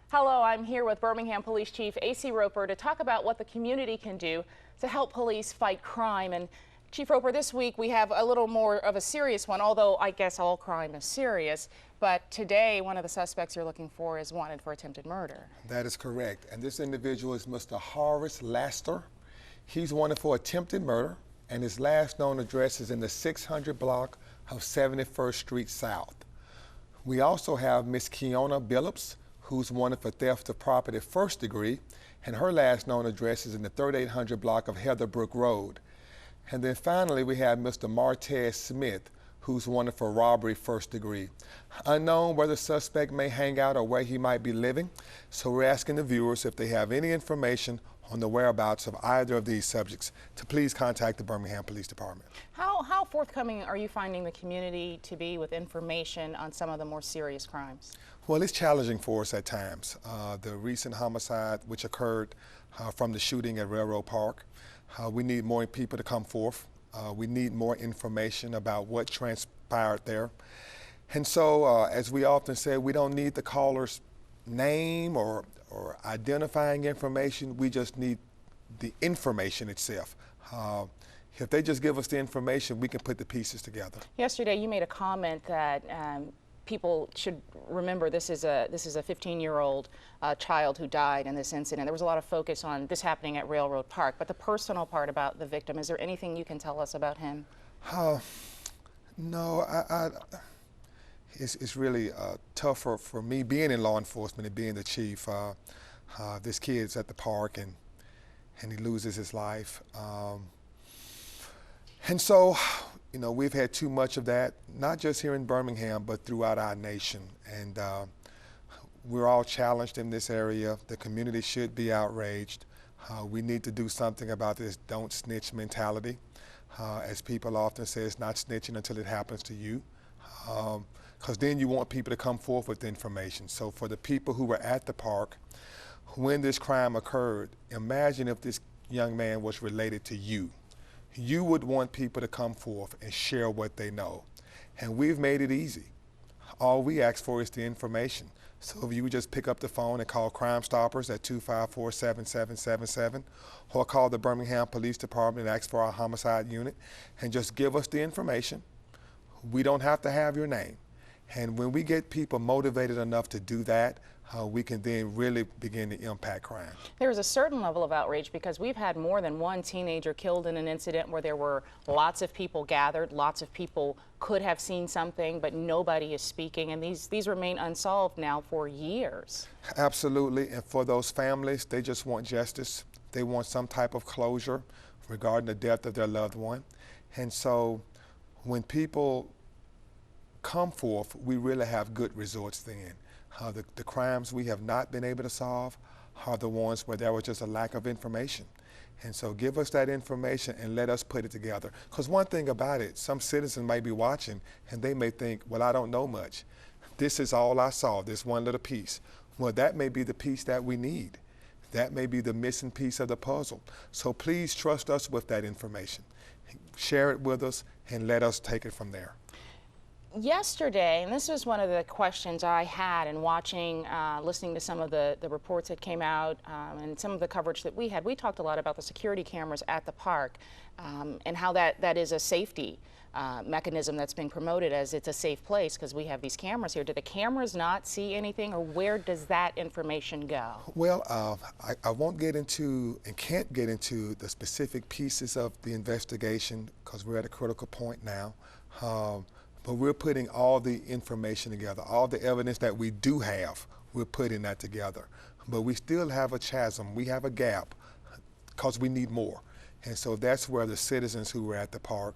Hello, I'm here with Birmingham Police Chief Roper to talk about what the community can do to help police fight crime. And Chief Roper, this week we have a little more of a serious one, although I guess all crime is serious. But today, one of the suspects you're looking for is wanted for attempted murder. That is correct. And this individual is Mr. Horace Laster. He's wanted for attempted murder, and his last known address is in the 600 block of 71st Street South. We also have Miss Keona Billups, who's wanted for theft of property first degree, and her last known address is in the 3800 block of Heatherbrook Road. And then finally, we have Mr. Martez Smith, who's wanted for robbery first degree. Unknown where the suspect may hang out or where he might be living, so we're asking the viewers if they have any information on the whereabouts of either of these subjects to please contact the Birmingham Police Department. How forthcoming are you finding the community to be with information on some of the more serious crimes? Well, it's challenging for us at times. The recent homicide which occurred from the shooting at Railroad Park, we need more people to come forth. We need more information about what transpired there. And so, as we often say, we don't need the caller's name or identifying information. We just need the information itself. If they just give us the information, we can put the pieces together. Yesterday, you made a comment that people should remember this is a 15-year-old child who died in this incident. There was a lot of focus on this happening at Railroad Park, but the personal part about the victim, is there anything you can tell us about him? No, it's really tough for me being in law enforcement and being the chief. This kid's at the park and he loses his life. And so, you know, we've had too much of that, not just here in Birmingham, but throughout our nation. And we're all challenged in this area. The community should be outraged. We need to do something about this don't snitch mentality. As people often say, it's not snitching until it happens to you. Because then you want people to come forth with information. So for the people who were at the park when this crime occurred, imagine if this young man was related to you. You would want people to come forth and share what they know. And we've made it easy. All we ask for is the information. So if you would just pick up the phone and call Crime Stoppers at 254-7777, or call the Birmingham Police Department and ask for our homicide unit, and just give us the information. We don't have to have your name. And when we get people motivated enough to do that, we can then really begin to impact crime. There is a certain level of outrage because we've had more than one teenager killed in an incident where there were lots of people gathered, lots of people could have seen something, but nobody is speaking, and these remain unsolved now for years. Absolutely, and for those families, they just want justice. They want some type of closure regarding the death of their loved one. And so when people come forth, we really have good results then. The crimes we have not been able to solve are the ones where there was just a lack of information. And so give us that information and let us put it together. Because one thing about it, some citizens might be watching and they may think, well, I don't know much. This is all I saw, this one little piece. Well, that may be the piece that we need. That may be the missing piece of the puzzle. So please trust us with that information. Share it with us and let us take it from there. Yesterday, and this was one of the questions I had in watching, listening to some of the reports that came out and some of the coverage that we had, we talked a lot about the security cameras at the park and how that is a safety mechanism that's being promoted as it's a safe place because we have these cameras here. Do the cameras not see anything, or where does that information go? Well, I won't get into and can't get into the specific pieces of the investigation because we're at a critical point now. But we're putting all the information together, all the evidence that we do have, we're putting that together. But we still have a chasm, we have a gap, because we need more. And so that's where the citizens who were at the park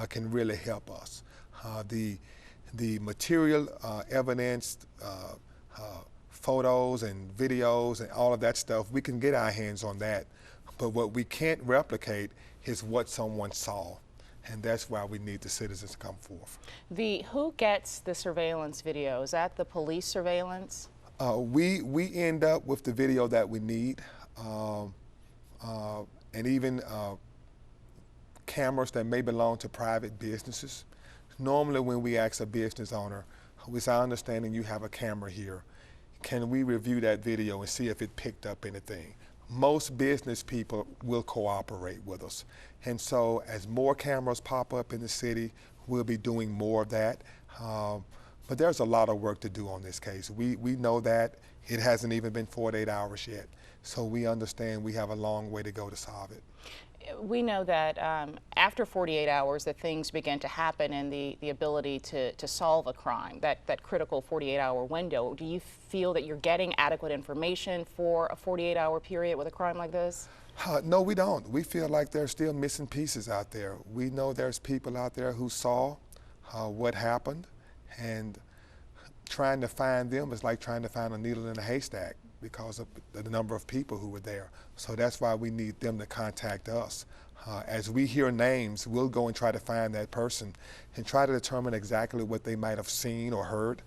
can really help us. The material evidence, photos and videos and all of that stuff, we can get our hands on that. But what we can't replicate is what someone saw. And that's why we need the citizens to come forth. Who gets the surveillance video? Is that the police surveillance? We end up with the video that we need, and even cameras that may belong to private businesses. Normally when we ask a business owner, it's our understanding you have a camera here. can we review that video and see if it picked up anything? Most business people will cooperate with us. And so as more cameras pop up in the city, we'll be doing more of that. But there's a lot of work to do on this case. We know that it hasn't even been 48 hours yet. So we understand we have a long way to go to solve it. We know that after 48 hours that things begin to happen and the ability to solve a crime, that critical 48-hour window. Do you feel that you're getting adequate information for a 48-hour period with a crime like this? No, we don't. We feel like there's still missing pieces out there. We know there's people out there who saw what happened, and trying to find them is like trying to find a needle in a haystack because of the number of people who were there. So that's why we need them to contact us. As we hear names, we'll go and try to find that person and try to determine exactly what they might have seen or heard.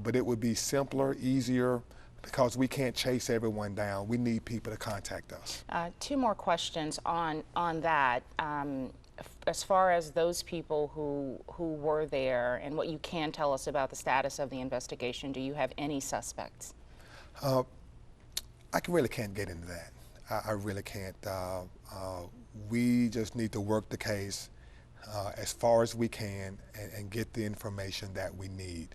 But it would be simpler, easier, because we can't chase everyone down. We need people to contact us. Two more questions on that. As far as those people who were there and what you can tell us about the status of the investigation, do you have any suspects? I really can't get into that. I really can't. We just need to work the case as far as we can and get the information that we need.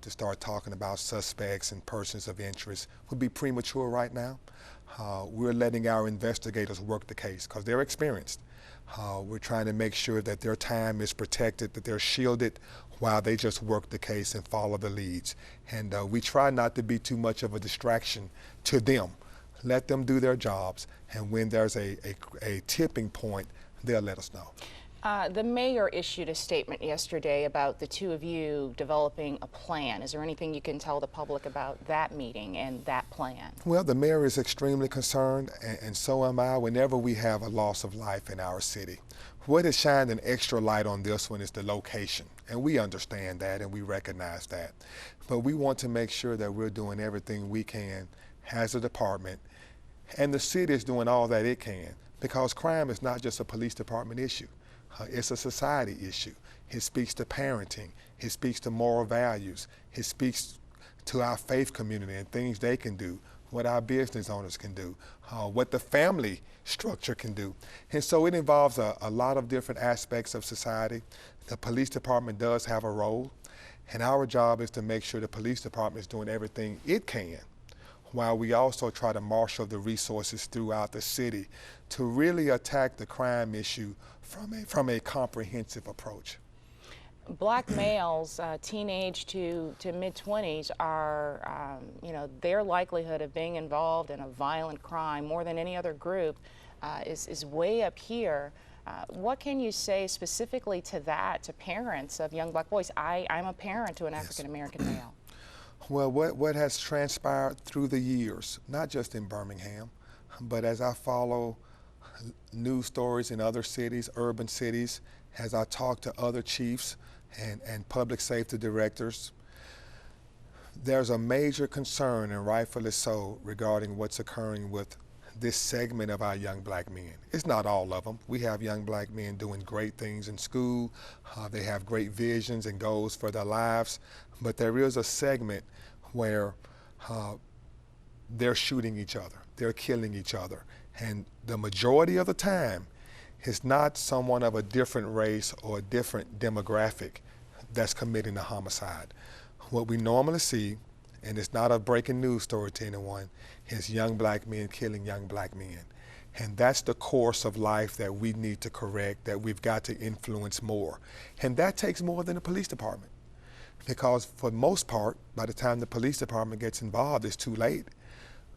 To start talking about suspects and persons of interest would be premature right now. We're letting our investigators work the case because they're experienced. We're trying to make sure that their time is protected, that they're shielded while they just work the case and follow the leads. And we try not to be too much of a distraction to them. Let them do their jobs, and when there's a tipping point, they'll let us know. The mayor issued a statement yesterday about the two of you developing a plan. Is there anything you can tell the public about that meeting and that plan? Well, the mayor is extremely concerned, and so am I, whenever we have a loss of life in our city. What has shined an extra light on this one is the location, and we understand that and we recognize that. But we want to make sure that we're doing everything we can as a department, and the city is doing all that it can, because crime is not just a police department issue. It's a society issue. It speaks to parenting. It speaks to moral values. It speaks to our faith community and things they can do, what our business owners can do, what the family structure can do. And so it involves a lot of different aspects of society. The police department does have a role, and our job is to make sure the police department is doing everything it can, while we also try to marshal the resources throughout the city to really attack the crime issue from a comprehensive approach. Black males, teenage to mid-20s, are, their likelihood of being involved in a violent crime more than any other group is way up here. What can you say specifically to that, to parents of young black boys? I'm a parent to an African-American male. Well, what has transpired through the years, not just in Birmingham, but as I follow news stories in other cities, urban cities, as I talk to other chiefs and public safety directors, there's a major concern, and rightfully so, regarding what's occurring with this segment of our young black men. It's not all of them. We have young black men doing great things in school. They have great visions and goals for their lives, but there is a segment where they're shooting each other, they're killing each other. And the majority of the time, it's not someone of a different race or a different demographic that's committing a homicide. What we normally see, and it's not a breaking news story to anyone, is young black men killing young black men. And that's the course of life that we need to correct, that we've got to influence more. And that takes more than the police department. Because for the most part, by the time the police department gets involved, it's too late.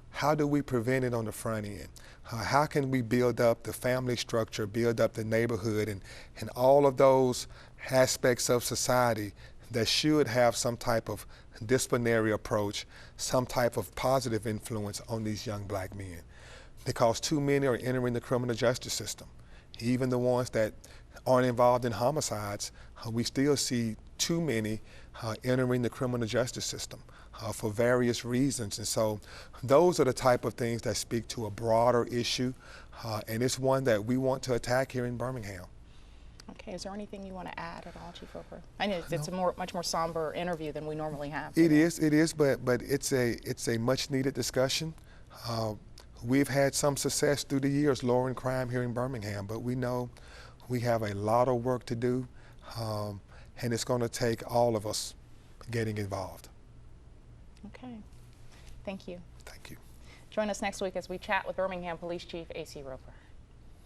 How do we prevent it on the front end? How can we build up the family structure, build up the neighborhood, and all of those aspects of society that should have some type of disciplinary approach, some type of positive influence on these young black men? Because too many are entering the criminal justice system. Even the ones that aren't involved in homicides, we still see too many entering the criminal justice system for various reasons. And so those are the type of things that speak to a broader issue, and it's one that we want to attack here in Birmingham. Okay, is there anything you want to add at all, Chief Roper? I know it's a much more somber interview than we normally have. It is, but it's a much needed discussion. We've had some success through the years lowering crime here in Birmingham, but we know we have a lot of work to do, and it's going to take all of us getting involved. Okay, thank you. Thank you. Join us next week as we chat with Birmingham Police Chief A.C. Roper.